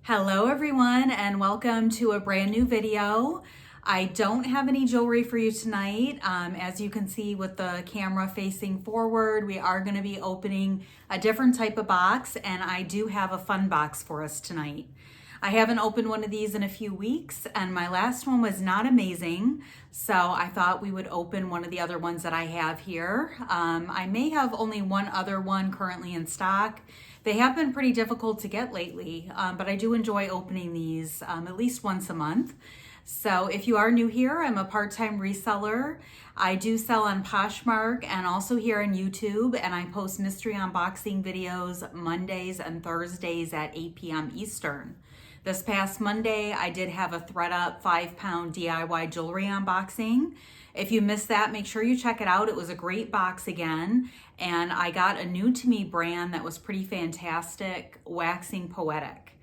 Hello everyone and welcome to a brand new video. I don't have any jewelry for you tonight. As you can see with the camera facing forward, we are going to be opening a different type of box, and I do have a fun box for us tonight. I haven't opened one of these in a few weeks, and my last one was not amazing, so I thought we would open one of the other ones that I have here. I may have only one other one currently in stock. They have been pretty difficult to get lately, but I do enjoy opening these at least once a month. So if you are new here, I'm a part-time reseller. I do sell on Poshmark and also here on YouTube, and I post mystery unboxing videos Mondays and Thursdays at 8 p.m. Eastern. This past Monday, I did have a Thredup 5-pound DIY jewelry unboxing. If you missed that, make sure you check it out. It was a great box again, and I got a new to me brand that was pretty fantastic, Waxing Poetic.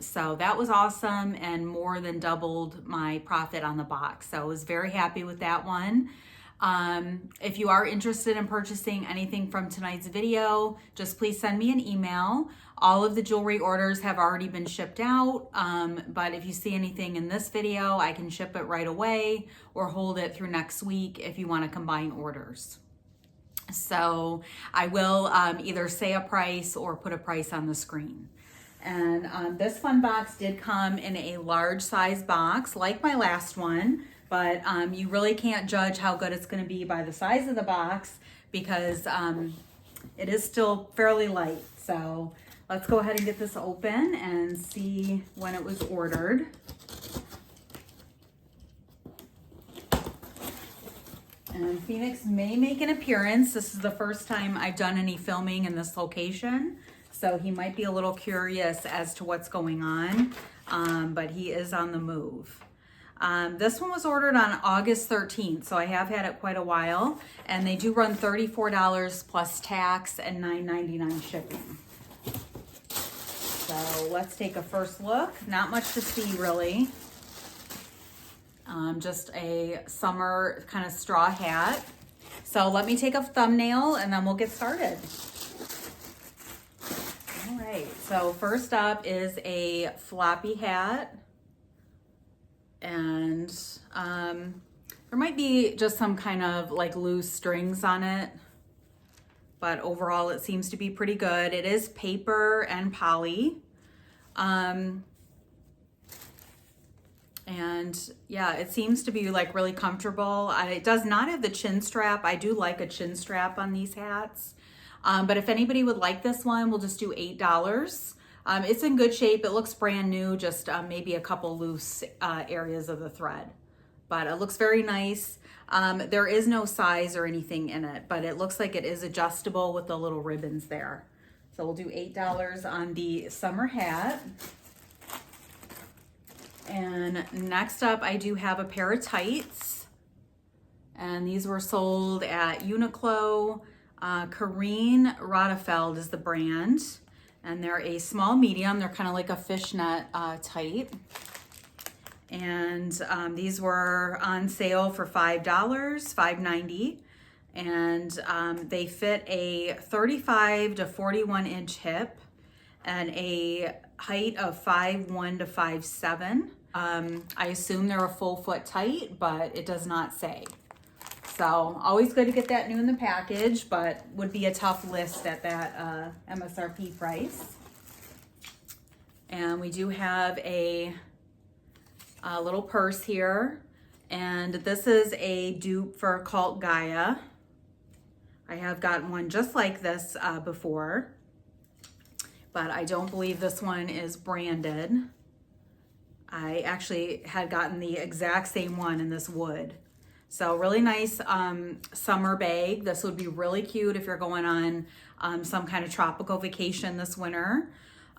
So that was awesome and more than doubled my profit on the box. So I was very happy with that one. If you are interested in purchasing anything from tonight's video, just please send me an email. All of the jewelry orders have already been shipped out, but if you see anything in this video, I can ship it right away or hold it through next week if you want to combine orders. So I will either say a price or put a price on the screen. And this fun box did come in a large size box like my last one, but you really can't judge how good it's going to be by the size of the box because it is still fairly light. So let's go ahead and get this open and see when it was ordered. And Phoenix may make an appearance. This is the first time I've done any filming in this location, so he might be a little curious as to what's going on, but he is on the move. This one was ordered on August 13th, so I have had it quite a while, and they do run $34 plus tax and $9.99 shipping. So let's take a first look. Not much to see really. Just a summer kind of straw hat. So let me take a thumbnail and then we'll get started. All right, so first up is a floppy hat. And there might be just some kind of like loose strings on it, but overall it seems to be pretty good. It is paper and poly. And yeah, it seems to be like really comfortable. It does not have the chin strap. I do like a chin strap on these hats. But if anybody would like this one, we'll just do $8. It's in good shape. It looks brand new, just maybe a couple loose areas of the thread. But it looks very nice. There is no size or anything in it, but it looks like it is adjustable with the little ribbons there. So we'll do $8 on the summer hat. And next up, I do have a pair of tights. And these were sold at Uniqlo. Kareen Rottefeld is the brand. And they're a small medium. They're kind of like a fishnet tight. And these were on sale for $5, $5.90. And they fit a 35 to 41 inch hip and a height of 5'1" to 5'7". I assume they're a full foot tight, but it does not say. So always good to get that new in the package, but would be a tough list at that MSRP price. And we do have a little purse here, and this is a dupe for Cult Gaia. I have gotten one just like this before, but I don't believe this one is branded. I actually had gotten the exact same one in this wood. So really nice summer bag. This would be really cute if you're going on some kind of tropical vacation this winter.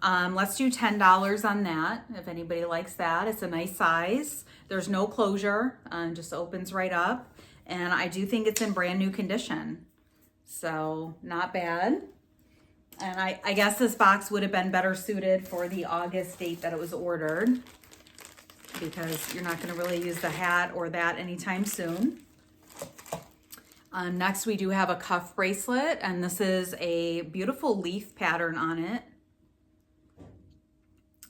Let's do $10 on that if anybody likes that. It's a nice size. There's no closure, just opens right up. And I do think it's in brand new condition. So not bad. And I guess this box would have been better suited for the August date that it was ordered, because you're not going to really use the hat or that anytime soon. Next, we do have a cuff bracelet, and this is a beautiful leaf pattern on it.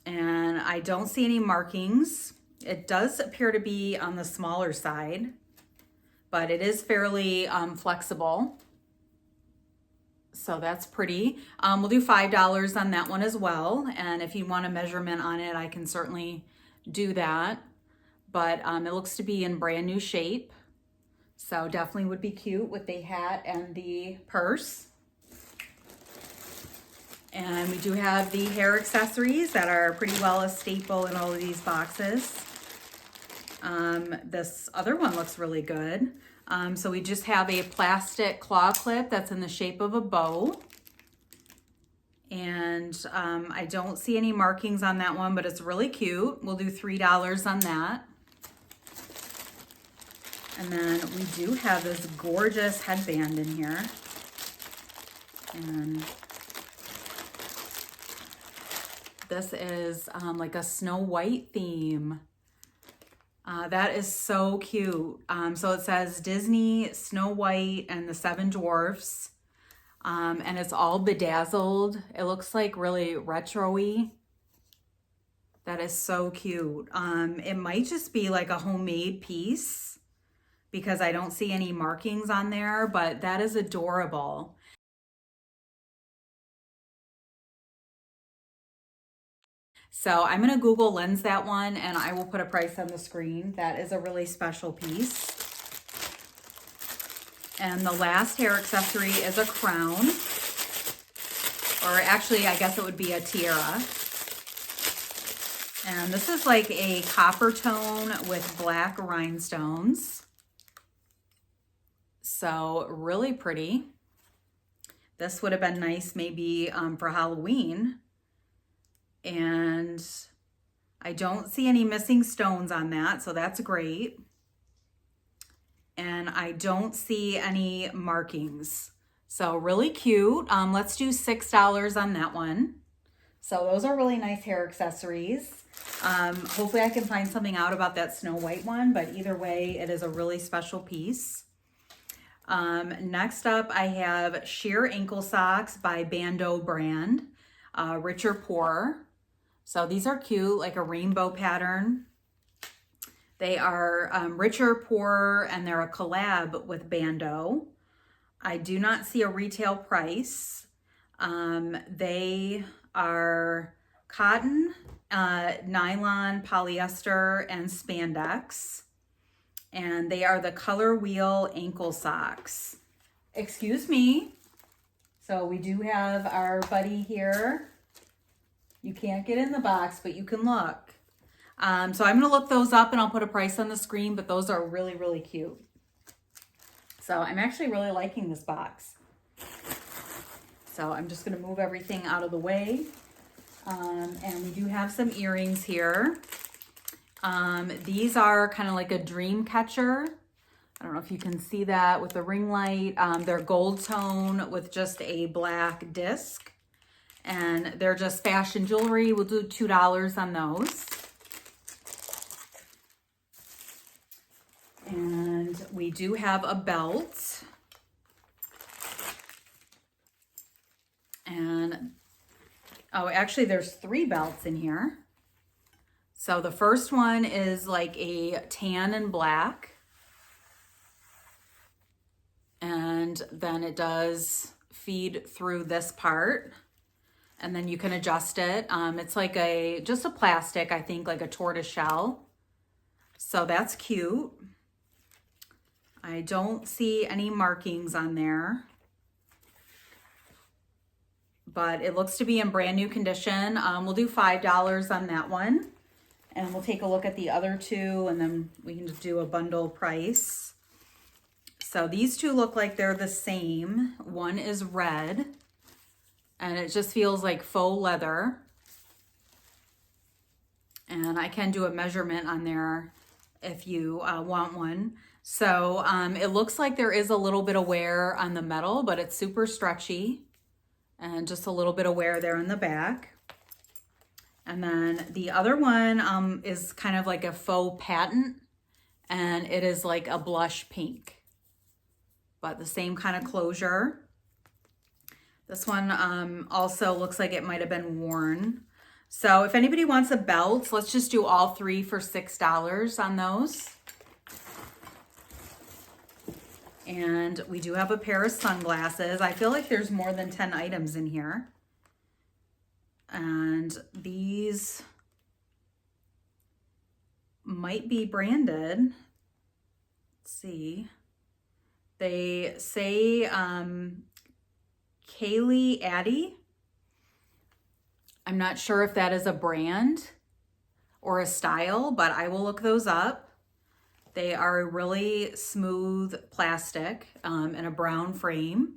And I don't see any markings. It does appear to be on the smaller side, but it is fairly flexible. So that's pretty. We'll do $5 on that one as well. And if you want a measurement on it, I can certainly do that. But it looks to be in brand new shape. So definitely would be cute with the hat and the purse. And we do have the hair accessories that are pretty well a staple in all of these boxes. This other one looks really good. So we just have a plastic claw clip that's in the shape of a bow. And I don't see any markings on that one, but it's really cute. We'll do $3 on that. And then we do have this gorgeous headband in here. And this is like a Snow White theme. That is so cute. So it says Disney, Snow White, and the Seven Dwarfs. And it's all bedazzled. It looks like really retro-y. That is so cute. It might just be like a homemade piece because I don't see any markings on there, but that is adorable. So I'm going to Google Lens that one, and I will put a price on the screen. That is a really special piece. And the last hair accessory is a crown. Or actually, I guess it would be a tiara. And this is like a copper tone with black rhinestones. So really pretty. This would have been nice maybe for Halloween. And I don't see any missing stones on that, so that's great. And I don't see any markings. So really cute. Let's do $6 on that one. So those are really nice hair accessories. Hopefully I can find something out about that Snow White one, but either way, it is a really special piece. Next up, I have sheer ankle socks by Bando brand, Richer Pour. So these are cute, like a rainbow pattern. They are Richer Pour, and they're a collab with Bando. I do not see a retail price. They are cotton, nylon, polyester, and spandex. And they are the Color Wheel ankle socks. Excuse me. So we do have our buddy here. You can't get in the box, but you can look. So I'm going to look those up and I'll put a price on the screen, but those are really, really cute. So I'm actually really liking this box. So I'm just going to move everything out of the way. And we do have some earrings here. These are kind of like a dream catcher. I don't know if you can see that with the ring light. They're gold tone with just a black disc. And they're just fashion jewelry. We'll do $2 on those. And we do have a belt. And, oh, actually there's 3 belts in here. So the first one is like a tan and black. And then it does feed through this part. And then you can adjust it. It's like just a plastic, I think, like a tortoise shell. So that's cute. I don't see any markings on there. But it looks to be in brand new condition. We'll do $5 on that one. And we'll take a look at the other 2, and then we can just do a bundle price. So these 2 look like they're the same. One is red. And it just feels like faux leather. And I can do a measurement on there if you want one. So it looks like there is a little bit of wear on the metal, but it's super stretchy. And just a little bit of wear there in the back. And then the other one is kind of like a faux patent. And it is like a blush pink. But the same kind of closure. This one also looks like it might have been worn. So if anybody wants a belt, let's just do all three for $6 on those. And we do have a pair of sunglasses. I feel like there's more than 10 items in here. And these might be branded. Let's see. They say Kaylee Addy. I'm not sure if that is a brand or a style, but I will look those up. They are really smooth plastic in a brown frame.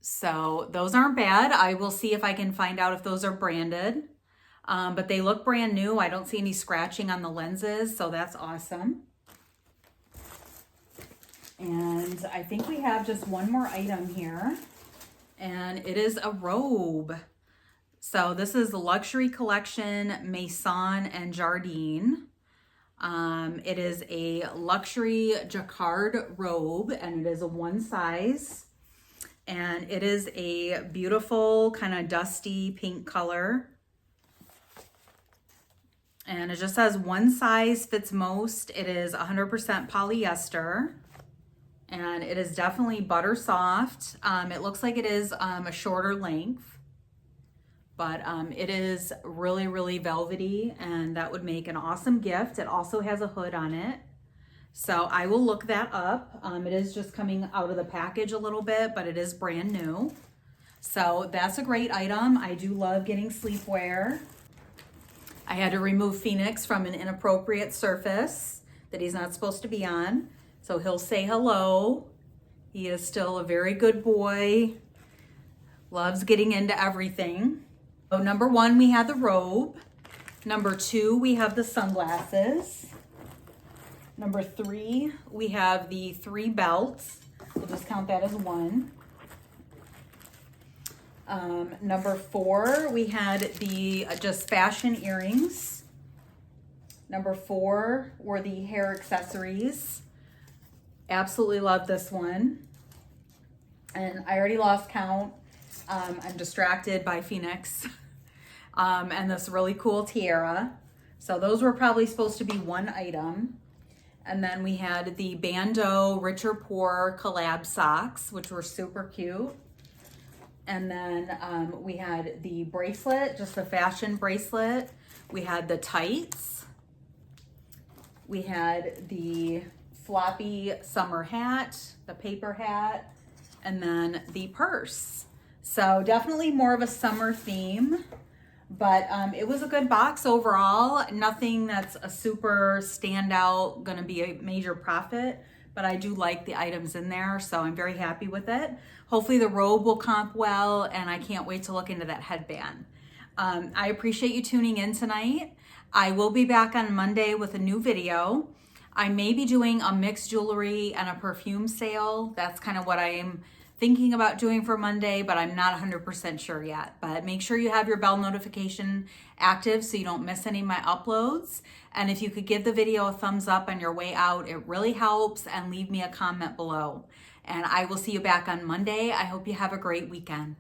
So those aren't bad. I will see if I can find out if those are branded. But they look brand new. I don't see any scratching on the lenses, so that's awesome. And I think we have just one more item here, and it is a robe. So this is the Luxury Collection Maison and Jardine. It is a luxury jacquard robe, and it is a one size. And it is a beautiful kind of dusty pink color. And it just says one size fits most. It is 100% polyester. And it is definitely butter soft. It looks like it is a shorter length. But it is really, really velvety, and that would make an awesome gift. It also has a hood on it. So I will look that up. It is just coming out of the package a little bit, but it is brand new. So that's a great item. I do love getting sleepwear. I had to remove Phoenix from an inappropriate surface that he's not supposed to be on. So he'll say hello. He is still a very good boy. Loves getting into everything. So number one, we have the robe. Number two, we have the sunglasses. Number three, we have the 3 belts. We'll just count that as one. Number 4, we had the just fashion earrings. Number 4 were the hair accessories. Absolutely love this one. And I already lost count. I'm distracted by Phoenix and this really cool tiara. So those were probably supposed to be one item. And then we had the Bandeau Richer Poor collab socks, which were super cute. And then we had the bracelet, just a fashion bracelet. We had the tights. We had the floppy summer hat, the paper hat, and then the purse. So definitely more of a summer theme, but it was a good box overall. Nothing that's a super standout, gonna be a major profit, but I do like the items in there, so I'm very happy with it. Hopefully the robe will comp well, and I can't wait to look into that headband. I appreciate you tuning in tonight. I will be back on Monday with a new video. I may be doing a mixed jewelry and a perfume sale. That's kind of what I am thinking about doing for Monday, but I'm not 100% sure yet. But make sure you have your bell notification active so you don't miss any of my uploads. And if you could give the video a thumbs up on your way out, it really helps, and leave me a comment below. And I will see you back on Monday. I hope you have a great weekend.